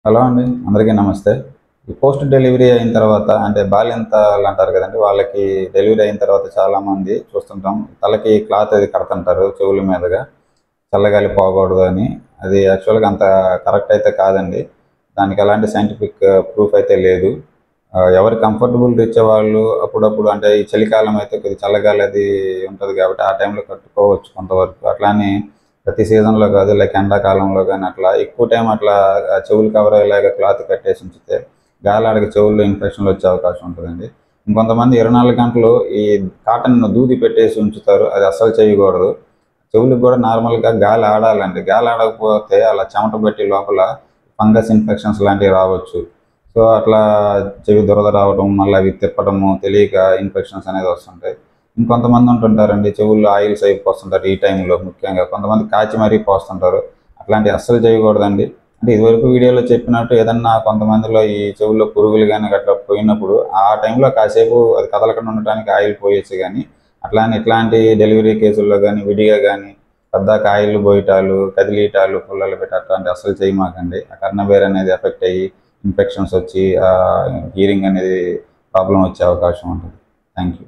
Hello అండి, అందరికీ నమస్తే. ఈ పోస్ట్ డెలివరీ అయిన తర్వాత అంటే బాలింతలు అంటారు కదండి, వాళ్ళకి డెలివరీ అయిన తర్వాత చాలామంది చూస్తుంటాం తలకి క్లాత్ అది కడుతుంటారు చెవుల మీదుగా, చల్లగాలి పోకూడదు అని. అది యాక్చువల్గా అంత కరెక్ట్ అయితే కాదండి. దానికి ఎలాంటి సైంటిఫిక్ ప్రూఫ్ అయితే లేదు. ఎవరు కంఫర్టబుల్ రీచ్ వాళ్ళు అప్పుడప్పుడు అంటే ఈ చలికాలం అయితే కొద్దిగా చల్లగాలి అది ఉంటుంది కాబట్టి ఆ టైంలో కట్టుకోవచ్చు కొంతవరకు. అట్లానే ప్రతి సీజన్లో కాదు, లైక్ ఎండాకాలంలో కానీ అట్లా ఎక్కువ టైం అట్లా చెవులు కవర్ అయ్యేలాగా క్లాత్ కట్టేసి ఉంచితే గాలాడికి చెవుల్లో ఇన్ఫెక్షన్లు వచ్చే అవకాశం ఉంటుందండి. ఇంకొంతమంది 24 గంటలు ఈ కాటన్ దూది పెట్టేసి ఉంచుతారు, అది అస్సలు చేయకూడదు. చెవులకు కూడా నార్మల్గా గాలి ఆడాలండి. గాలి ఆడకపోతే అలా చెమట బట్టి లోపల ఫంగస్ ఇన్ఫెక్షన్స్ లాంటివి రావచ్చు. సో అట్లా చెవి దురద రావడం, మళ్ళీ అవి తిప్పడము తెలియక ఇన్ఫెక్షన్స్ అనేది వస్తుంటాయి. ఇంకొంతమంది ఉంటుంటారండి, చెవుల్లో ఆయిల్స్ అవి పోస్తుంటారు ఈ టైంలో. ముఖ్యంగా కొంతమంది కాచి మరీ పోస్తుంటారు. అట్లాంటివి అస్సలు చేయకూడదండి. అంటే ఇదివరకు వీడియోలో చెప్పినట్టు ఏదన్నా కొంతమందిలో ఈ చెవుల్లో పురుగులు కానీ అట్లా పోయినప్పుడు ఆ టైంలో కాసేపు అది కదలకుండా ఉండటానికి ఆయిల్ పోయొచ్చు. కానీ అట్లానే ఇట్లాంటి డెలివరీ కేసుల్లో కానీ విడిగా కానీ పద్దాక ఆయిల్ పోయటాలు, కదిలీటాలు, పుల్లలు పెట్టి అట్లాంటి అస్సలు చేయమాకండి. ఆ కర్ణబేర్ అనేది ఎఫెక్ట్ అయ్యి ఇన్ఫెక్షన్స్ వచ్చి హియరింగ్ అనేది ప్రాబ్లం వచ్చే అవకాశం ఉంటుంది. Thank you.